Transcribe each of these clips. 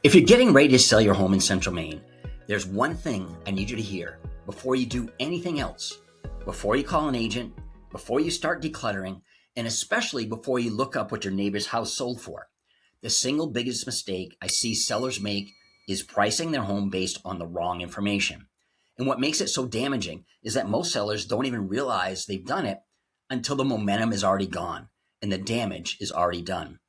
If you're getting ready to sell your home in Central Maine, there's one thing I need you to hear before you do anything else, before you call an agent, before you start decluttering, and especially before you look up what your neighbor's house sold for. The single biggest mistake I see sellers make is pricing their home based on the wrong information. And what makes it so damaging is that most sellers don't even realize they've done it until the momentum is already gone and the damage is already done.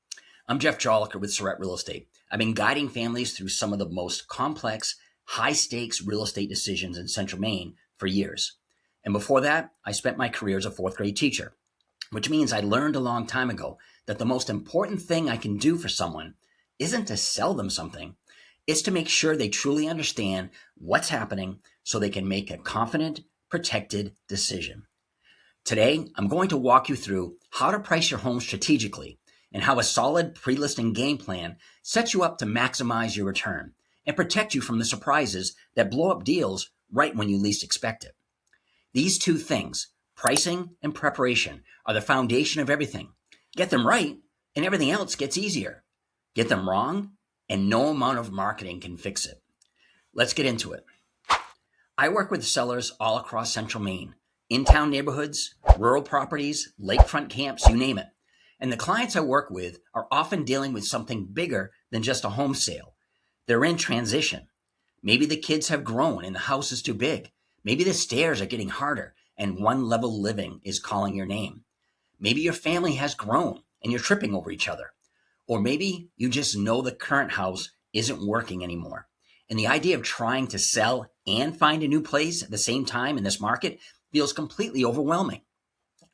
I'm Jeff Joliker with Surrett Real Estate. I've been guiding families through some of the most complex, high-stakes real estate decisions in Central Maine for years. And before that, I spent my career as a fourth grade teacher, which means I learned a long time ago that the most important thing I can do for someone isn't to sell them something. It's to make sure they truly understand what's happening so they can make a confident, protected decision. Today, I'm going to walk you through how to price your home strategically and how a solid pre-listing game plan sets you up to maximize your return and protect you from the surprises that blow up deals right when you least expect it. These two things, pricing and preparation, are the foundation of everything. Get them right, and everything else gets easier. Get them wrong, and no amount of marketing can fix it. Let's get into it. I work with sellers all across Central Maine, in-town neighborhoods, rural properties, lakefront camps, you name it. And the clients I work with are often dealing with something bigger than just a home sale. They're in transition. Maybe the kids have grown and the house is too big. Maybe the stairs are getting harder and one level living is calling your name. Maybe your family has grown and you're tripping over each other. Or maybe you just know the current house isn't working anymore. And the idea of trying to sell and find a new place at the same time in this market feels completely overwhelming.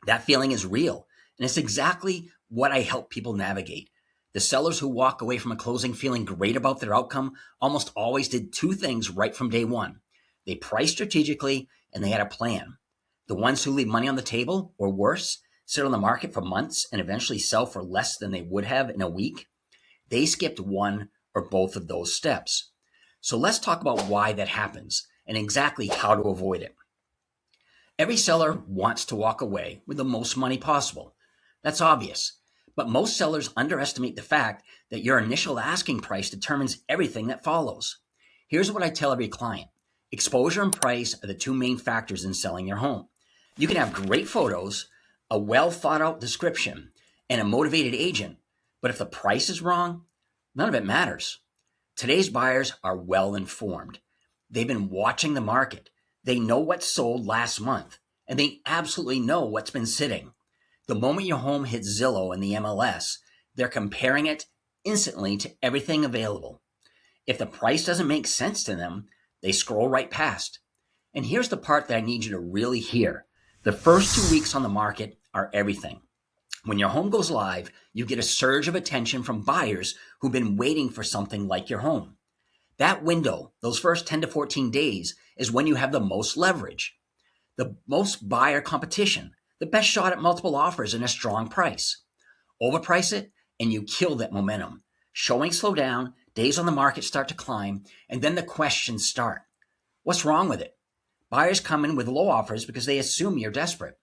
That feeling is real. And it's exactly what I help people navigate. The sellers who walk away from a closing feeling great about their outcome almost always did two things right from day one. They priced strategically and they had a plan. The ones who leave money on the table, or worse, sit on the market for months and eventually sell for less than they would have in a week, they skipped one or both of those steps. So let's talk about why that happens and exactly how to avoid it. Every seller wants to walk away with the most money possible. That's obvious, but most sellers underestimate the fact that your initial asking price determines everything that follows. Here's what I tell every client. Exposure and price are the two main factors in selling your home. You can have great photos, a well thought out description, and a motivated agent, but if the price is wrong, none of it matters. Today's buyers are well informed. They've been watching the market. They know what sold last month, and they absolutely know what's been sitting. The moment your home hits Zillow and the MLS, they're comparing it instantly to everything available. If the price doesn't make sense to them, they scroll right past. And here's the part that I need you to really hear. The first 2 weeks on the market are everything. When your home goes live, you get a surge of attention from buyers who've been waiting for something like your home. That window, those first 10 to 14 days, is when you have the most leverage, the most buyer competition, the best shot at multiple offers and a strong price. Overprice it and you kill that momentum. Showings slow down, days on the market start to climb, and then the questions start. What's wrong with it? Buyers come in with low offers because they assume you're desperate.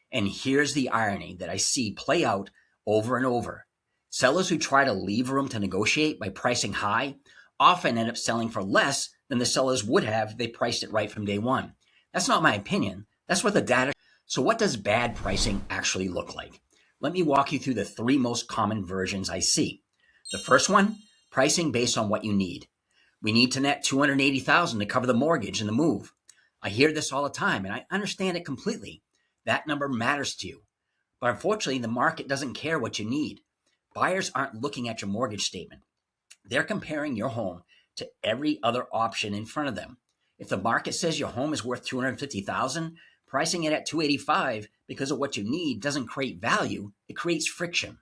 And here's the irony that I see play out over and over. Sellers who try to leave room to negotiate by pricing high often end up selling for less than the sellers would have if they priced it right from day one. That's not my opinion. That's what the data. So what does bad pricing actually look like? Let me walk you through the three most common versions I see. The first one, pricing based on what you need. We need to net $280,000 to cover the mortgage and the move. I hear this all the time and I understand it completely. That number matters to you. But unfortunately, the market doesn't care what you need. Buyers aren't looking at your mortgage statement. They're comparing your home to every other option in front of them. If the market says your home is worth $250,000, pricing it at $285,000 because of what you need doesn't create value, it creates friction.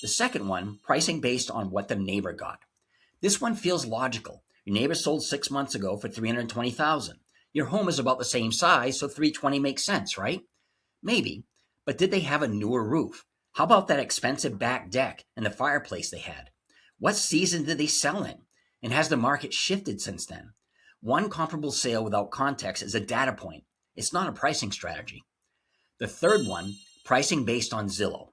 The second one, pricing based on what the neighbor got. This one feels logical. Your neighbor sold 6 months ago for $320,000. Your home is about the same size, so $320,000 makes sense, right? Maybe, but did they have a newer roof? How about that expensive back deck and the fireplace they had? What season did they sell in? And has the market shifted since then? One comparable sale without context is a data point. It's not a pricing strategy. The third one, pricing based on Zillow.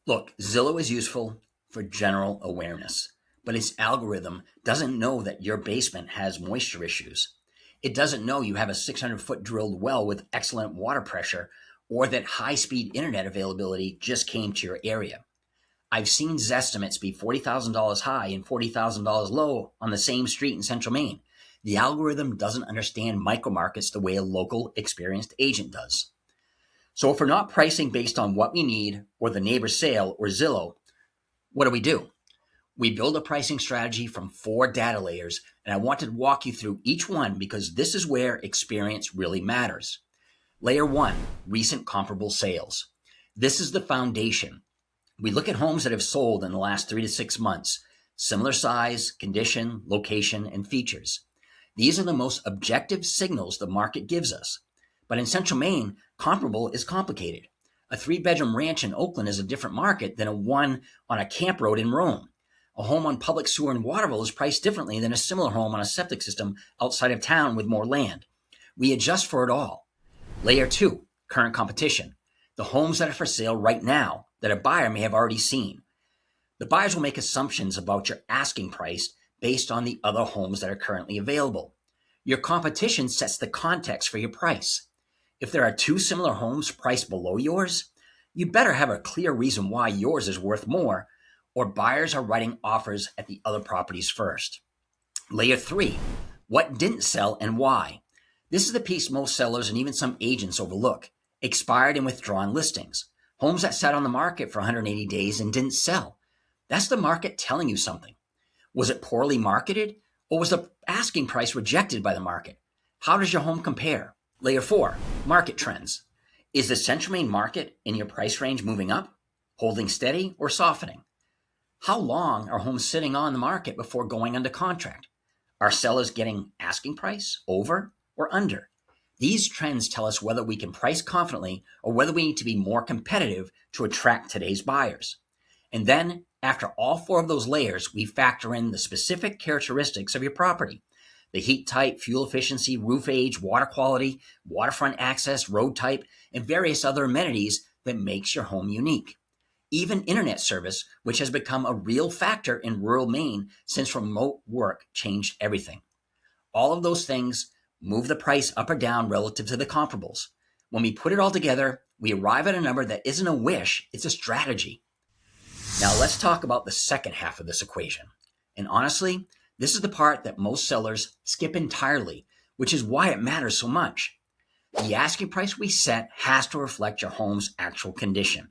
Look, Zillow is useful for general awareness, but its algorithm doesn't know that your basement has moisture issues. It doesn't know you have a 600-foot drilled well with excellent water pressure, or that high-speed internet availability just came to your area. I've seen Zestimates be $40,000 high and $40,000 low on the same street in Central Maine. The algorithm doesn't understand micromarkets the way a local experienced agent does. So if we're not pricing based on what we need or the neighbor's sale or Zillow, what do? We build a pricing strategy from 4 data layers, and I wanted to walk you through each one because this is where experience really matters. Layer 1, recent comparable sales. This is the foundation. We look at homes that have sold in the last 3 to 6 months, similar size, condition, location, and features. These are the most objective signals the market gives us. But in Central Maine, comparable is complicated. A 3-bedroom ranch in Oakland is a different market than a one on a camp road in Rome. A home on public sewer in Waterville is priced differently than a similar home on a septic system outside of town with more land. We adjust for it all. Layer 2, current competition. The homes that are for sale right now that a buyer may have already seen. The buyers will make assumptions about your asking price based on the other homes that are currently available. Your competition sets the context for your price. If there are 2 similar homes priced below yours, you better have a clear reason why yours is worth more, or buyers are writing offers at the other properties first. Layer 3, what didn't sell and why. This is the piece most sellers and even some agents overlook. Expired and withdrawn listings. Homes that sat on the market for 180 days and didn't sell. That's the market telling you something. Was it poorly marketed, or was the asking price rejected by the market? How does your home compare? Layer 4, market trends. Is the Central Maine market in your price range moving up, holding steady, or softening? How long are homes sitting on the market before going under contract? Are sellers getting asking price, over, or under? These trends tell us whether we can price confidently or whether we need to be more competitive to attract today's buyers. And then, after all 4 of those layers, we factor in the specific characteristics of your property. The heat type, fuel efficiency, roof age, water quality, waterfront access, road type, and various other amenities that makes your home unique. Even internet service, which has become a real factor in rural Maine since remote work changed everything. All of those things move the price up or down relative to the comparables. When we put it all together, we arrive at a number that isn't a wish, it's a strategy. Now let's talk about the second half of this equation. And honestly, this is the part that most sellers skip entirely, which is why it matters so much. The asking price we set has to reflect your home's actual condition.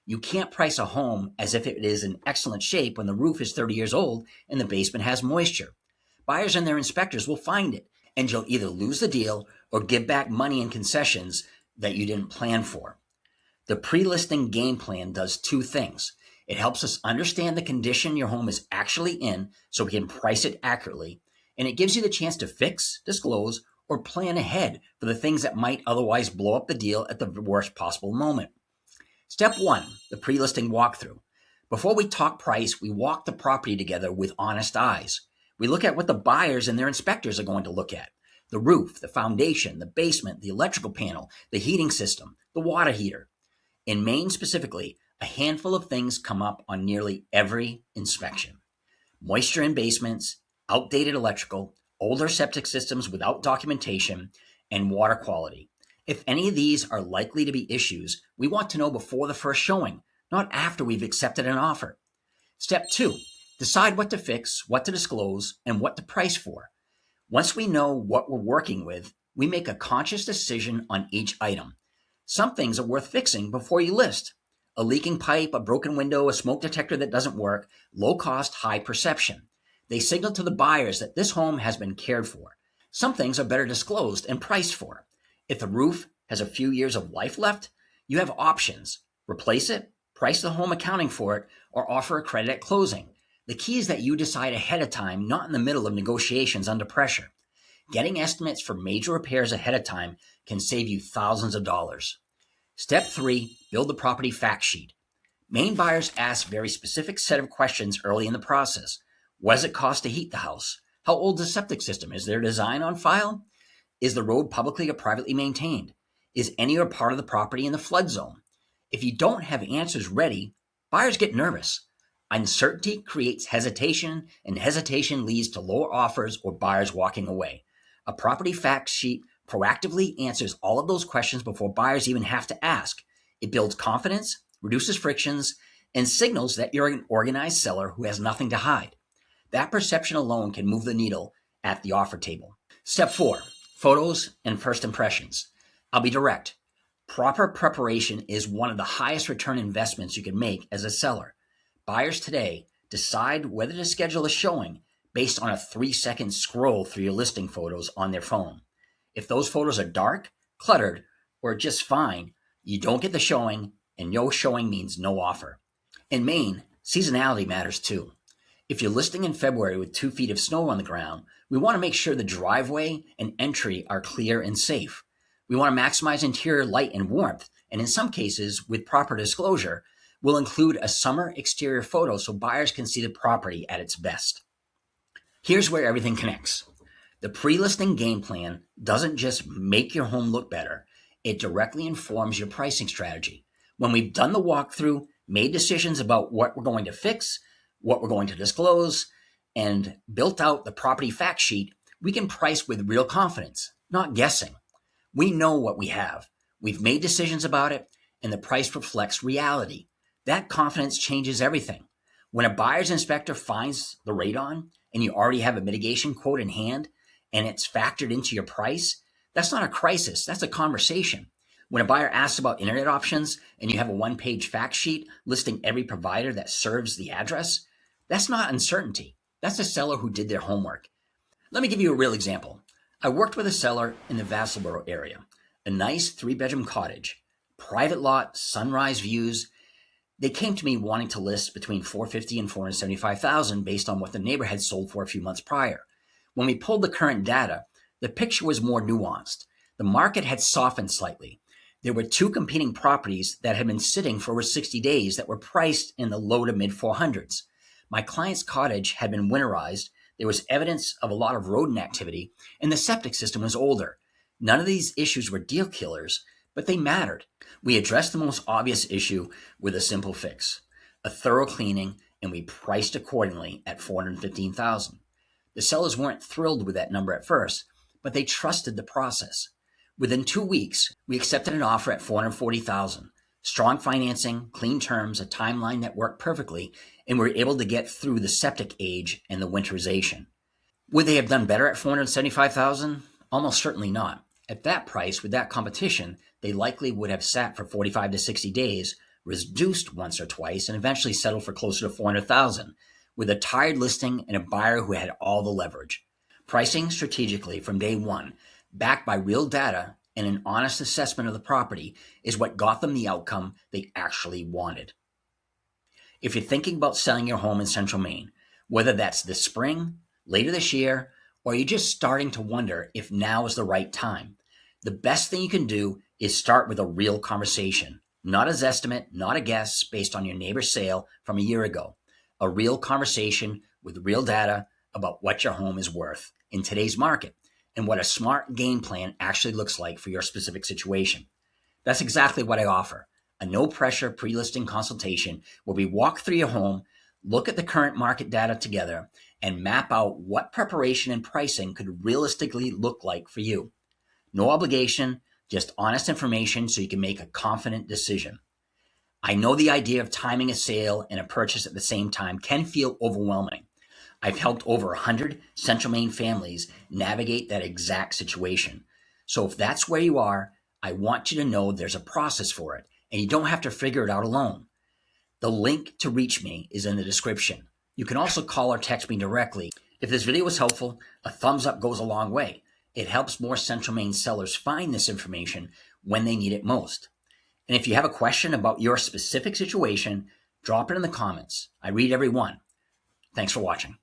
You can't price a home as if it is in excellent shape when the roof is 30 years old and the basement has moisture. Buyers and their inspectors will find it, and you'll either lose the deal or give back money and concessions that you didn't plan for. The pre-listing game plan does 2 things. It helps us understand the condition your home is actually in so we can price it accurately, and it gives you the chance to fix, disclose, or plan ahead for the things that might otherwise blow up the deal at the worst possible moment. Step 1, the pre-listing walkthrough. Before we talk price, we walk the property together with honest eyes. We look at what the buyers and their inspectors are going to look at. The roof, the foundation, the basement, the electrical panel, the heating system, the water heater. In Maine specifically, a handful of things come up on nearly every inspection. Moisture in basements, outdated electrical, older septic systems without documentation, and water quality. If any of these are likely to be issues, we want to know before the first showing, not after we've accepted an offer. Step 2, decide what to fix, what to disclose, and what to price for. Once we know what we're working with, we make a conscious decision on each item. Some things are worth fixing before you list. A leaking pipe, a broken window, a smoke detector that doesn't work, low cost, high perception. They signal to the buyers that this home has been cared for. Some things are better disclosed and priced for. If the roof has a few years of life left, you have options. Replace it, price the home accounting for it, or offer a credit at closing. The key is that you decide ahead of time, not in the middle of negotiations under pressure. Getting estimates for major repairs ahead of time can save you thousands of dollars. Step 3, build the property fact sheet. Maine buyers ask a very specific set of questions early in the process. What does it cost to heat the house? How old is the septic system? Is there a design on file? Is the road publicly or privately maintained? Is any or part of the property in the flood zone? If you don't have answers ready, buyers get nervous. Uncertainty creates hesitation, and hesitation leads to lower offers or buyers walking away. A property fact sheet proactively answers all of those questions before buyers even have to ask. It builds confidence, reduces frictions, and signals that you're an organized seller who has nothing to hide. That perception alone can move the needle at the offer table. Step 4, photos and first impressions. I'll be direct. Proper preparation is one of the highest return investments you can make as a seller. Buyers today decide whether to schedule a showing based on a 3-second scroll through your listing photos on their phone. If those photos are dark, cluttered, or just fine, you don't get the showing, and no showing means no offer. In Maine, seasonality matters too. If you're listing in February with 2 feet of snow on the ground, we want to make sure the driveway and entry are clear and safe. We want to maximize interior light and warmth, and in some cases, with proper disclosure, we'll include a summer exterior photo so buyers can see the property at its best. Here's where everything connects. The pre-listing game plan doesn't just make your home look better, it directly informs your pricing strategy. When we've done the walkthrough, made decisions about what we're going to fix, what we're going to disclose, and built out the property fact sheet, we can price with real confidence, not guessing. We know what we have. We've made decisions about it, and the price reflects reality. That confidence changes everything. When a buyer's inspector finds the radon and you already have a mitigation quote in hand and it's factored into your price, that's not a crisis, that's a conversation. When a buyer asks about internet options and you have a 1-page fact sheet listing every provider that serves the address, that's not uncertainty. That's a seller who did their homework. Let me give you a real example. I worked with a seller in the Vassalboro area, a nice 3-bedroom cottage, private lot, sunrise views. They came to me wanting to list between $450,000 and $475,000 based on what the neighbor had sold for a few months prior. When we pulled the current data, the picture was more nuanced. The market had softened slightly. There were 2 competing properties that had been sitting for over 60 days that were priced in the low to mid 400s. My client's cottage had been winterized. There was evidence of a lot of rodent activity, and the septic system was older. None of these issues were deal killers, but they mattered. We addressed the most obvious issue with a simple fix, a thorough cleaning, and we priced accordingly at $415,000. The sellers weren't thrilled with that number at first, but they trusted the process. Within 2 weeks, we accepted an offer at $440,000. Strong financing, clean terms, a timeline that worked perfectly, and we were able to get through the septic age and the winterization. Would they have done better at $475,000? Almost certainly not. At that price, with that competition, they likely would have sat for 45 to 60 days, reduced once or twice, and eventually settled for closer to $400,000, with a tired listing and a buyer who had all the leverage. Pricing strategically from day one, backed by real data and an honest assessment of the property, is what got them the outcome they actually wanted. If you're thinking about selling your home in Central Maine, whether that's this spring, later this year, or you're just starting to wonder if now is the right time, the best thing you can do is start with a real conversation, not an estimate, not a guess based on your neighbor's sale from a year ago. A real conversation with real data about what your home is worth in today's market and what a smart game plan actually looks like for your specific situation. That's exactly what I offer, a no-pressure pre-listing consultation where we walk through your home, look at the current market data together, and map out what preparation and pricing could realistically look like for you. No obligation, just honest information so you can make a confident decision. I know the idea of timing a sale and a purchase at the same time can feel overwhelming. I've helped over 100 Central Maine families navigate that exact situation. So if that's where you are, I want you to know there's a process for it, and you don't have to figure it out alone. The link to reach me is in the description. You can also call or text me directly. If this video was helpful, a thumbs up goes a long way. It helps more Central Maine sellers find this information when they need it most. And if you have a question about your specific situation, drop it in the comments. I read every one. Thanks for watching.